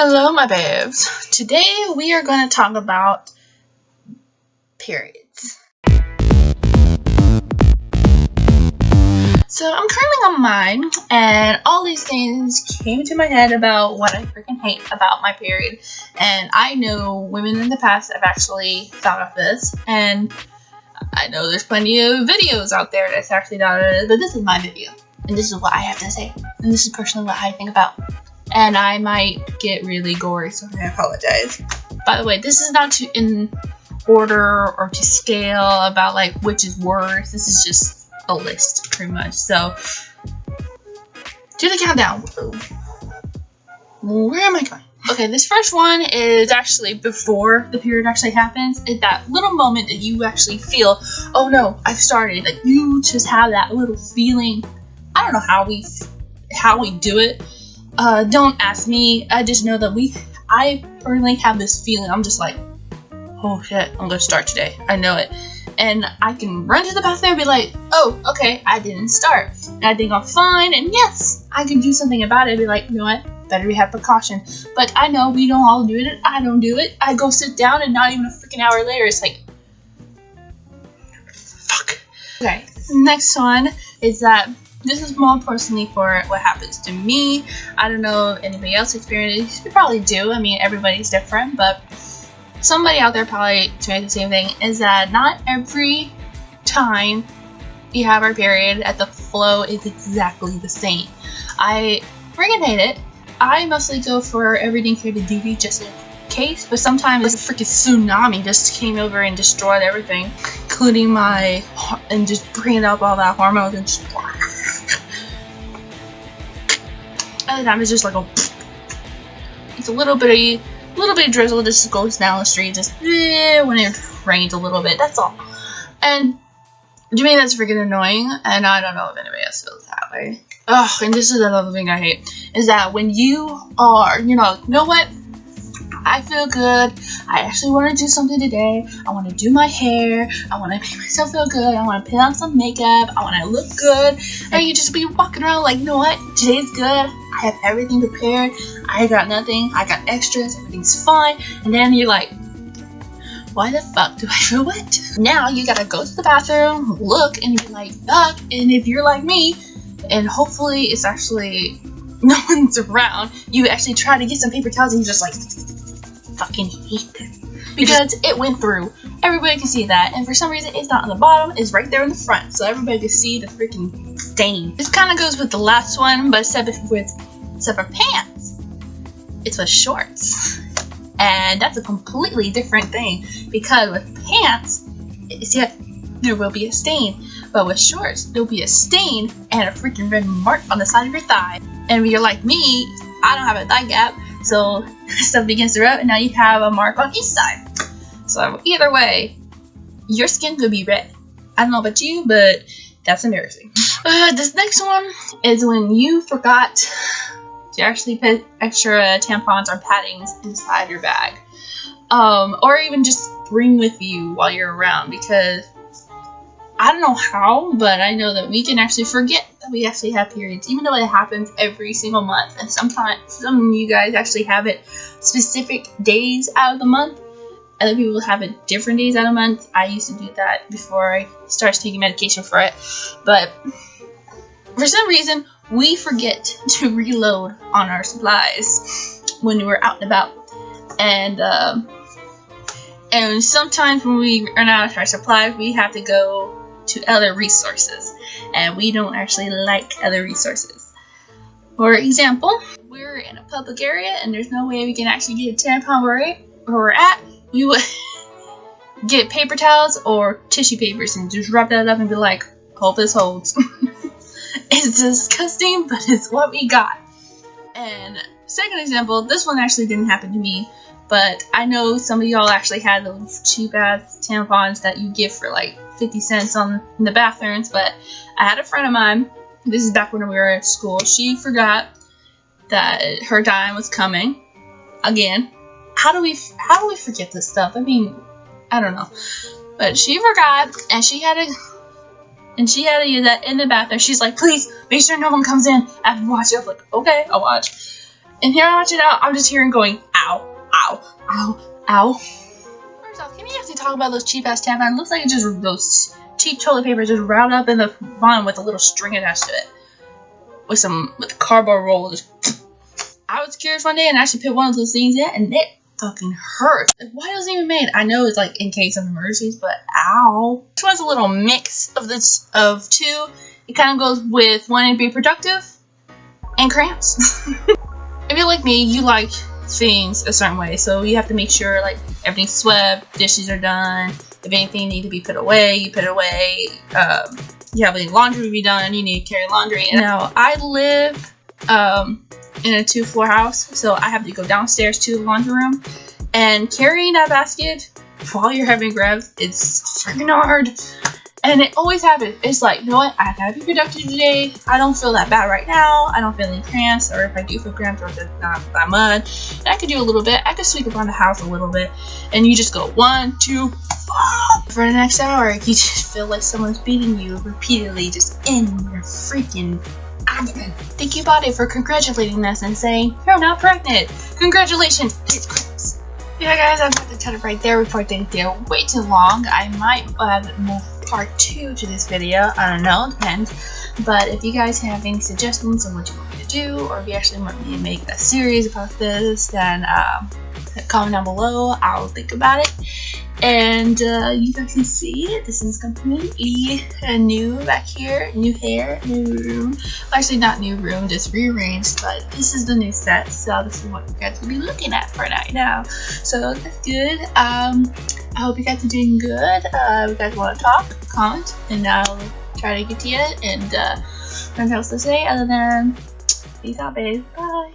Hello, my babes. Today we are going to talk about periods. So I'm currently on mine, and all these things came to my head about what I freaking hate about my period. And I know women in the past have actually thought of this, and I know there's plenty of videos out there that's actually thought of it, but this is my video, and this is what I have to say, and this is personally what I think about. And I might get really gory, so I apologize. By the way, this is not in order or to scale about like which is worse. This is just a list, pretty much. So, do the countdown. Where am I going? Okay, this first one is actually before the period actually happens. It's that little moment that you actually feel, oh no, I've started. Like you just have that little feeling. I don't know how we do it. Don't ask me. I just know that I personally have this feeling. I'm just like, oh shit, I'm gonna start today. I know it. And I can run to the bathroom and be like, oh, okay, I didn't start. And I think I'm fine, and yes, I can do something about it. Be like, you know what? Better we have precaution. But I know we don't all do it. I don't do it. I go sit down, and not even a freaking hour later, it's like, fuck. Okay, next one is that this is more personally for what happens to me. I don't know if anybody else experienced it. You probably do. I mean, everybody's different, but somebody out there probably experienced the same thing. Is that not every time you have our period at the flow is exactly the same. I freaking hate it. I mostly go for everything here to duty just in case, but sometimes like a freaking tsunami just came over and destroyed everything, including and just bringing up all that hormones and just. Other time it's just like it's a little bit of drizzle just goes down the street just when it rains a little bit. That's all. And to me that's freaking annoying, and I don't know if anybody else feels that way. Ugh, and this is another thing I hate, is that when you are, you know what? I feel good. I actually want to do something today. I want to do my hair. I want to make myself feel good. I want to put on some makeup. I want to look good. And you just be walking around like, you know what? Today's good. I have everything prepared. I got nothing. I got extras. Everything's fine. And then you're like, why the fuck do I feel wet? Now you gotta go to the bathroom, look, and be like, fuck. And if you're like me, and hopefully it's actually no one's around, you actually try to get some paper towels and you're just like, fucking hate this. Because it went through. Everybody can see that. And for some reason, it's not on the bottom. It's right there in the front. So everybody can see the freaking stain. This kind of goes with the last one, but except for pants, it's with shorts. And that's a completely different thing. Because with pants, there will be a stain. But with shorts, there'll be a stain and a freaking red mark on the side of your thigh. And if you're like me, I don't have a thigh gap. So stuff begins to rub, and now you have a mark on each side. So either way, your skin could be red. I don't know about you, but that's embarrassing. This next one is when you forgot to actually put extra tampons or paddings inside your bag. Or even just bring with you while you're around, because I don't know how, but I know that we can actually forget that we actually have periods, even though it happens every single month. And sometimes some of you guys actually have it specific days out of the month. Other people have it different days out of the month. I used to do that before I started taking medication for it. But for some reason, we forget to reload on our supplies when we're out and about. And sometimes when we run out of our supplies, we have to go to other resources, and we don't actually like other resources. For example, we're in a public area and there's no way we can actually get a tampon where we're at. We would get paper towels or tissue papers and just wrap that up and be like, hope this holds. It's disgusting, but it's what we got. And second example, this one actually didn't happen to me, but I know some of y'all actually had those cheap ass tampons that you get for like 50 cents in the bathrooms. But I had a friend of mine, this is back when we were at school, she forgot that her time was coming. Again, how do we forget this stuff? I mean, I don't know. But she forgot, and she had to use that in the bathroom. She's like, please make sure no one comes in. I have to watch it. I was like, okay, I'll watch. And here I watch it out, I'm just hearing going, ow, ow, ow, ow. First off, can we actually talk about those cheap ass tampons? It looks like it's just those cheap toilet paper just round up in the bottom with a little string attached to it. With a cardboard roll. I was curious one day and actually put one of those things in, and it fucking hurts. Like, why was it even made? I know it's like in case of emergencies, but ow. This one's a little mix of two. It kind of goes with wanting to be productive and cramps. If you're like me, you like things a certain way, so you have to make sure like everything's swept, dishes are done. If anything need to be put away, you put it away. You have any laundry to be done, you need to carry laundry. And now I live in a 2-floor house, so I have to go downstairs to the laundry room, and carrying that basket while you're having grabs, it's freaking hard. And it always happens. It's like, you know what, I gotta be productive today. I don't feel that bad right now. I don't feel any cramps, or if I do feel cramps, or if it's not that much, and I could do a little bit. I could sweep around the house a little bit, and you just go 1, 2, 4. For the next hour, you just feel like someone's beating you repeatedly, just in your freaking abdomen. Thank you, body, for congratulating us and saying you're not pregnant. Congratulations. It's Christmas. Yeah, guys, I'm going to cut it right there before things get way too long. I might move part 2 to this video. I don't know, depends. But if you guys have any suggestions on what you want me to do, or if you actually want me to make a series about this, then comment down below. I'll think about it. And you guys can see it. This is completely new back here. New hair, new room. Well, actually, not new room, just rearranged. But this is the new set, so this is what you guys will be looking at for right now. So that's good. I hope you guys are doing good. If you guys want to talk, comment, and I'll try to get to you. And nothing else to say other than peace out, babe. Bye.